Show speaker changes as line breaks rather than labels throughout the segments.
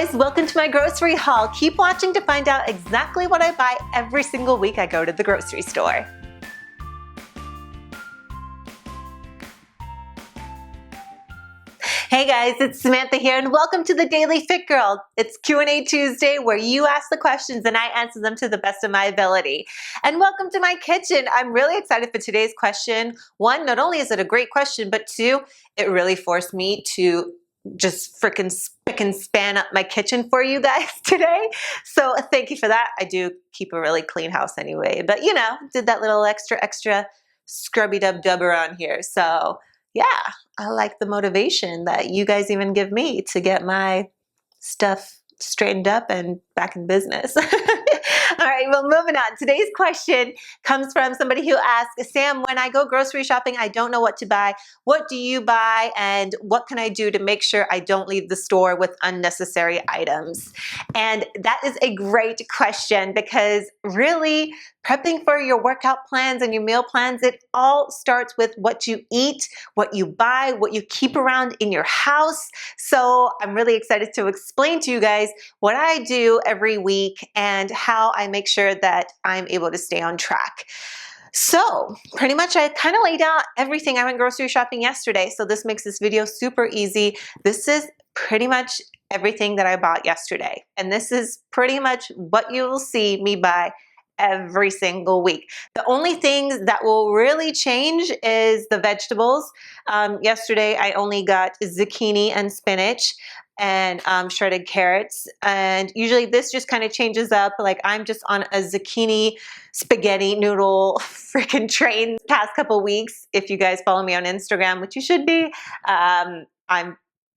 guys, welcome to my grocery haul. Keep watching to find out exactly what I buy every single week I go to the grocery store. Hey guys, it's Samantha here and welcome to the Daily Fit Girl. It's Q&A Tuesday where you ask the questions and I answer them to the best of my ability. And welcome to my kitchen. I'm really excited for today's question. One, not only is it a great question, but two, it really forced me to just freaking spick and span up my kitchen for you guys today. So thank you for that. I do keep a really clean house anyway, but you know, did that little extra scrubby dub around here. So yeah, I like the motivation that you guys even give me to get my stuff straightened up and back in business. All right, well, moving on. Today's question comes from somebody who asked, Sam, when I go grocery shopping, I don't know what to buy. What do you buy and what can I do to make sure I don't leave the store with unnecessary items? And that is a great question because really prepping for your workout plans and your meal plans, it all starts with what you eat, what you buy, what you keep around in your house. So I'm really excited to explain to you guys what I do every week and how I make sure that I'm able to stay on track. So pretty much I kind of laid out everything. I went grocery shopping yesterday, so this makes this video super easy. This is pretty much everything that I bought yesterday. And this is pretty much what you will see me buy every single week. The only things that will really change is the vegetables. Yesterday I only got zucchini and spinach and shredded carrots, and usually this just kind of changes up. Like I'm just on a zucchini spaghetti noodle freaking train the past couple weeks. If you guys follow me on Instagram, which you should be,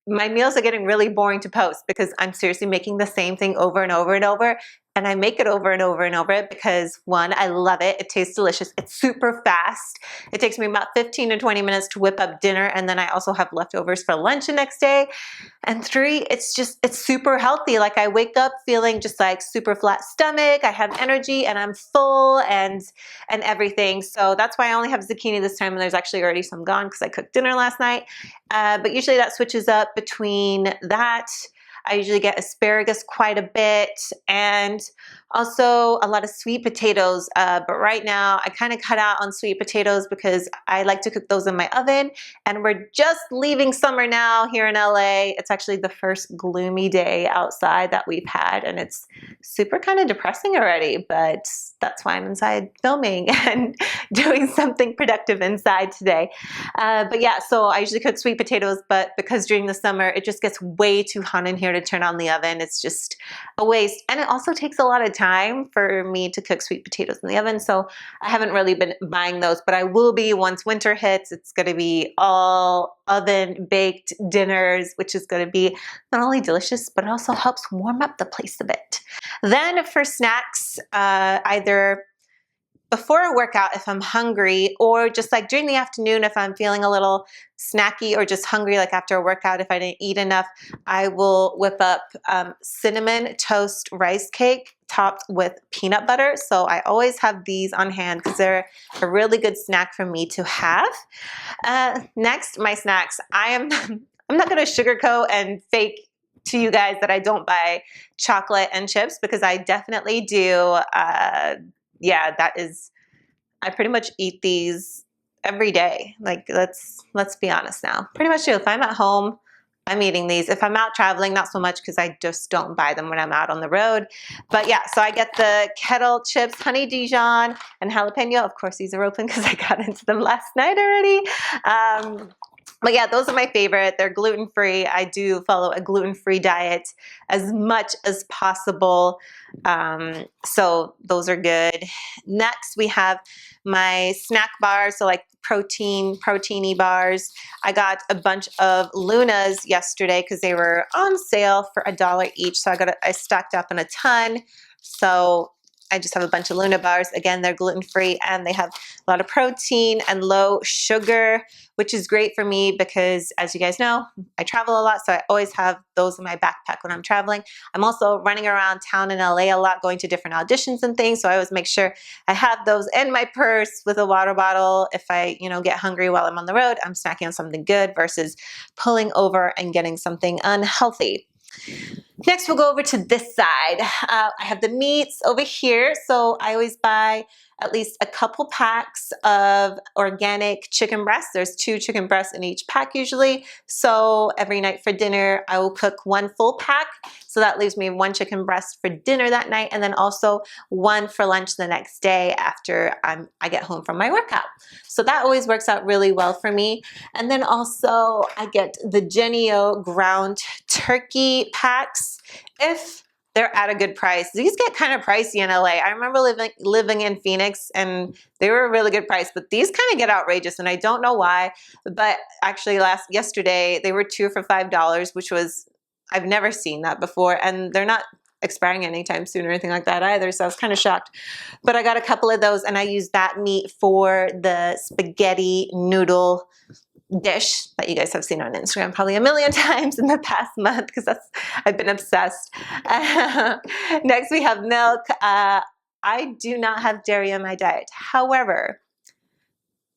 my meals are getting really boring to post because I'm seriously making the same thing over and over and over. And I make it over and over and over because one, I love it. It tastes delicious. It's super fast. It takes me about 15 to 20 minutes to whip up dinner. And then I also have leftovers for lunch the next day. And three, it's super healthy. Like I wake up feeling just like super flat stomach. I have energy and I'm full and everything. So that's why I only have zucchini this time. And there's actually already some gone because I cooked dinner last night. But usually that switches up between that. I usually get asparagus quite a bit and also a lot of sweet potatoes. But right now I kind of cut out on sweet potatoes because I like to cook those in my oven. And we're just leaving summer now here in LA. It's actually the first gloomy day outside that we've had. And it's super kind of depressing already, but that's why I'm inside filming and doing something productive inside today. But yeah, so I usually cook sweet potatoes, but because during the summer, it just gets way too hot in here to turn on the oven. It's just a waste. And it also takes a lot of time for me to cook sweet potatoes in the oven. So I haven't really been buying those, but I will be once winter hits. It's going to be all oven baked dinners, which is going to be not only delicious, but it also helps warm up the place a bit. Then for snacks, either before a workout if I'm hungry, or just like during the afternoon if I'm feeling a little snacky or just hungry, like after a workout if I didn't eat enough, I will whip up cinnamon toast rice cake topped with peanut butter. So I always have these on hand because they're a really good snack for me to have. Next, my snacks. I'm not going to sugarcoat and fake to you guys that I don't buy chocolate and chips because I definitely do. Yeah, I pretty much eat these every day. Like, let's be honest now. Pretty much do. If I'm at home, I'm eating these. If I'm out traveling, not so much because I just don't buy them when I'm out on the road. But yeah, so I get the kettle chips, honey Dijon, and jalapeno. Of course, these are open because I got into them last night already. But yeah, those are my favorite. They're gluten-free. I do follow a gluten-free diet as much as possible. So those are good. Next, we have my snack bars. So like proteiny bars. I got a bunch of Lunas yesterday because they were on sale for $1 each. So I stacked up in a ton. So I just have a bunch of Luna bars. Again, they're gluten-free and they have a lot of protein and low sugar, which is great for me because, as you guys know, I travel a lot, so I always have those in my backpack when I'm traveling. I'm also running around town in LA a lot, going to different auditions and things, so I always make sure I have those in my purse with a water bottle. If I, get hungry while I'm on the road, I'm snacking on something good versus pulling over and getting something unhealthy. Next, we'll go over to this side. I have the meats over here. So I always buy at least a couple packs of organic chicken breasts. There's 2 chicken breasts in each pack usually. So every night for dinner, I will cook 1 full pack. So that leaves me 1 chicken breast for dinner that night, and then also 1 for lunch the next day after I get home from my workout. So that always works out really well for me. And then also I get the Jennie-O ground turkey packs if they're at a good price. These get kind of pricey in LA. I remember living in Phoenix and they were a really good price, but these kind of get outrageous and I don't know why. But actually yesterday they were 2 for $5, which was, I've never seen that before, and they're not expiring anytime soon or anything like that either, so I was kind of shocked. But I got a couple of those and I used that meat for the spaghetti noodle dish that you guys have seen on Instagram probably a million times in the past month because I've been obsessed. Next we have milk. I do not have dairy in my diet. However,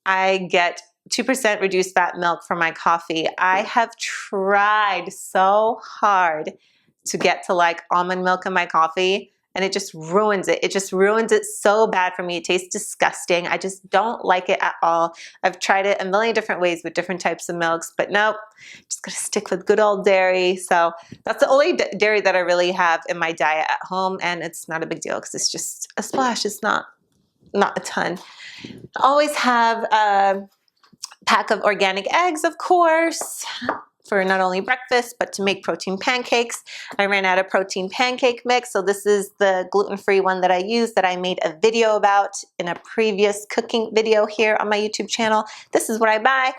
I get 2% reduced fat milk for my coffee. I have tried so hard to get to like almond milk in my coffee, and it just ruins it. It just ruins it so bad for me. It tastes disgusting. I just don't like it at all. I've tried it a million different ways with different types of milks, but nope, just gonna stick with good old dairy. So that's the only dairy that I really have in my diet at home, and it's not a big deal because it's just a splash. It's not a ton. I always have a pack of organic eggs, of course, for not only breakfast, but to make protein pancakes. I ran out of protein pancake mix, so this is the gluten-free one that I use that I made a video about in a previous cooking video here on my YouTube channel. This is what I buy.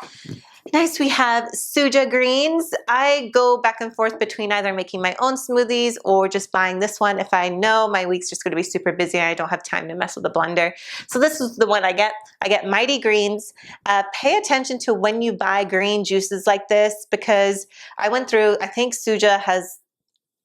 Next, we have suja greens. I go back and forth between either making my own smoothies or just buying this one if I know my week's just going to be super busy and I don't have time to mess with the blender. So this is the one I get. I get Mighty Greens. Pay attention to when you buy green juices like this because I went through, I think Suja has,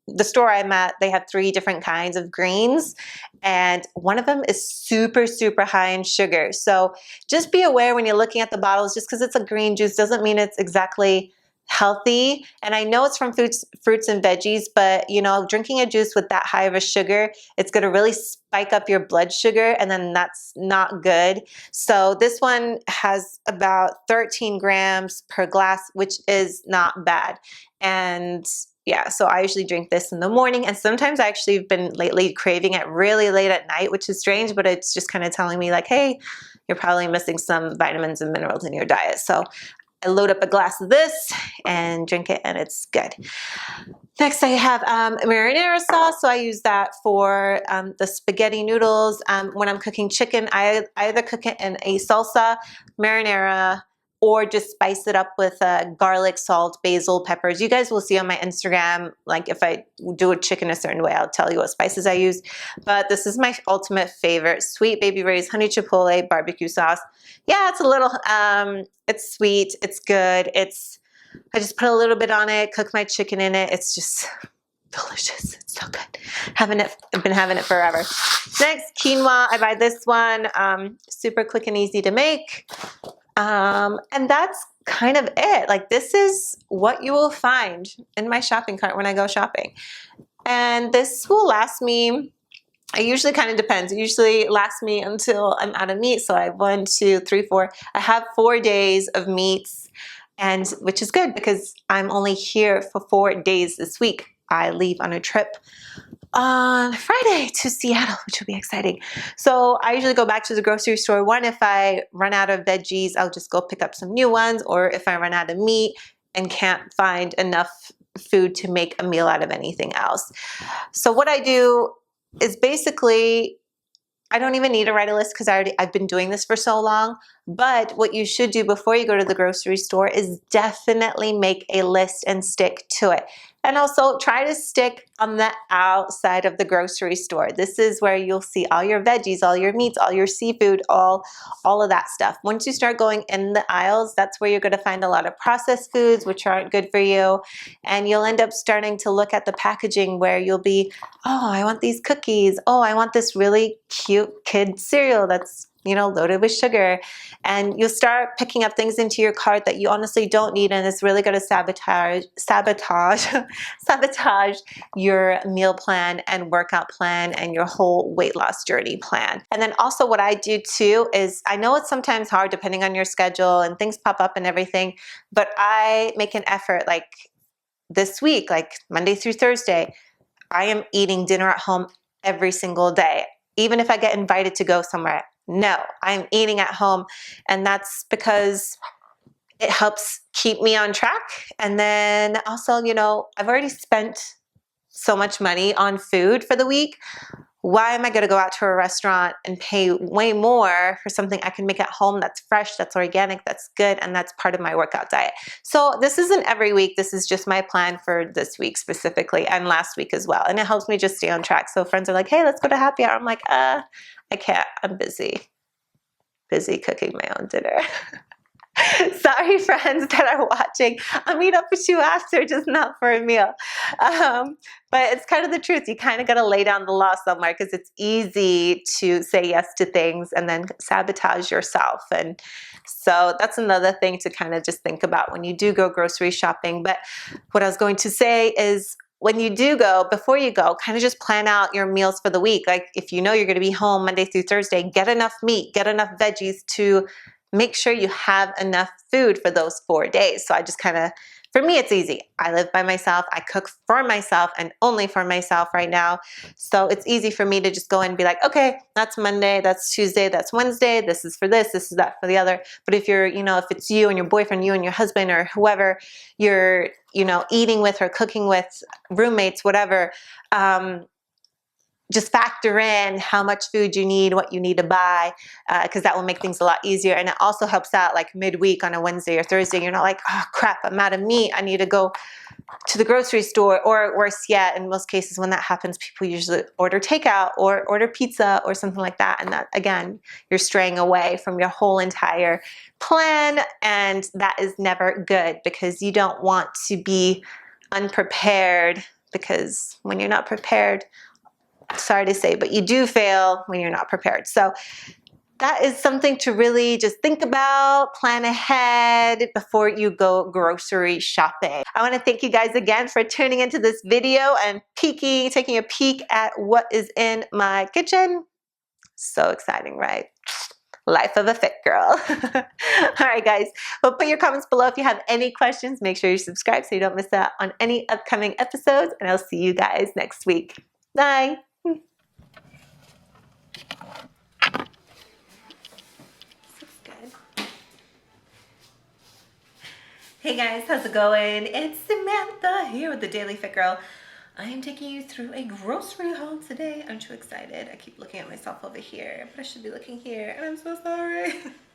the store I'm at, they have 3 different kinds of greens, and one of them is super, super high in sugar. So just be aware when you're looking at the bottles, just because it's a green juice doesn't mean it's exactly healthy. And I know it's from fruits and veggies, but you know, drinking a juice with that high of a sugar, it's going to really spike up your blood sugar, and then that's not good. So this one has about 13 grams per glass, which is not bad. And yeah, so I usually drink this in the morning, and sometimes I actually have been lately craving it really late at night, which is strange, but it's just kind of telling me like, hey, you're probably missing some vitamins and minerals in your diet. So I load up a glass of this and drink it, and it's good. Next, I have marinara sauce, so I use that for the spaghetti noodles. When I'm cooking chicken, I either cook it in a salsa, marinara, or just spice it up with garlic, salt, basil, peppers. You guys will see on my Instagram, like if I do a chicken a certain way, I'll tell you what spices I use. But this is my ultimate favorite, Sweet Baby Ray's honey chipotle barbecue sauce. Yeah, it's a little, it's sweet, it's good. I just put a little bit on it, cook my chicken in it. It's just delicious. It's so good. I've been having it forever. Next, quinoa. I buy this one. Super quick and easy to make. And that's kind of it. Like, this is what you will find in my shopping cart when I go shopping. And this will last me, it usually kind of depends. It usually lasts me until I'm out of meat. So I have 1, 2, 3, 4. I have 4 days of meats, and which is good because I'm only here for 4 days this week. I leave on a trip on Friday to Seattle, which will be exciting. So I usually go back to the grocery store. One, if I run out of veggies, I'll just go pick up some new ones, or if I run out of meat and can't find enough food to make a meal out of anything else. So what I do is basically, I don't even need to write a list because I've been doing this for so long. But what you should do before you go to the grocery store is definitely make a list and stick to it. And also try to stick on the outside of the grocery store. This is where you'll see all your veggies, all your meats, all your seafood, all of that stuff. Once you start going in the aisles, that's where you're going to find a lot of processed foods, which aren't good for you. And you'll end up starting to look at the packaging where you'll be, oh, I want these cookies. Oh, I want this really cute kid cereal that's loaded with sugar. And you'll start picking up things into your cart that you honestly don't need, and it's really going to sabotage your meal plan and workout plan and your whole weight loss journey plan. And then also what I do too is, I know it's sometimes hard depending on your schedule and things pop up and everything, but I make an effort, like this week, like Monday through Thursday, I am eating dinner at home every single day. Even if I get invited to go somewhere, no, I'm eating at home. And that's because it helps keep me on track. And then also, I've already spent so much money on food for the week. Why am I going to go out to a restaurant and pay way more for something I can make at home that's fresh, that's organic, that's good, and that's part of my workout diet? So this isn't every week. This is just my plan for this week specifically, and last week as well. And it helps me just stay on track. So friends are like, hey, let's go to happy hour. I'm like, I can't. I'm busy cooking my own dinner. Sorry, friends that are watching. I'll meet up with you after, just not for a meal. But it's kind of the truth. You kind of got to lay down the law somewhere, because it's easy to say yes to things and then sabotage yourself. And so that's another thing to kind of just think about when you do go grocery shopping. But what I was going to say is, when you do go, before you go, kind of just plan out your meals for the week. Like if you know you're going to be home Monday through Thursday, get enough meat, get enough veggies to make sure you have enough food for those 4 days. So I just kind of, for me, it's easy. I live by myself. I cook for myself and only for myself right now. So it's easy for me to just go in and be like, okay, that's Monday, that's Tuesday, that's Wednesday. This is for this is that for the other. But if you're, if it's you and your boyfriend, you and your husband, or whoever you're, eating with or cooking with, roommates, whatever, just factor in how much food you need, what you need to buy, because that will make things a lot easier. And it also helps out like midweek on a Wednesday or Thursday. You're not like, oh crap, I'm out of meat, I need to go to the grocery store. Or worse yet, in most cases when that happens, people usually order takeout or order pizza or something like that. And that, again, you're straying away from your whole entire plan. And that is never good, because you don't want to be unprepared, because when you're not prepared, sorry to say, but you do fail when you're not prepared. So that is something to really just think about, plan ahead before you go grocery shopping. I want to thank you guys again for tuning into this video and taking a peek at what is in my kitchen. So exciting, right? Life of a fit girl. All right, guys. Well, put your comments below if you have any questions. Make sure you subscribe so you don't miss out on any upcoming episodes. And I'll see you guys next week. Bye. Hey guys, how's it going? It's Samantha here with the Daily Fit Girl. I am taking you through a grocery haul today. Aren't you excited? I keep looking at myself over here, but I should be looking here, and I'm so sorry.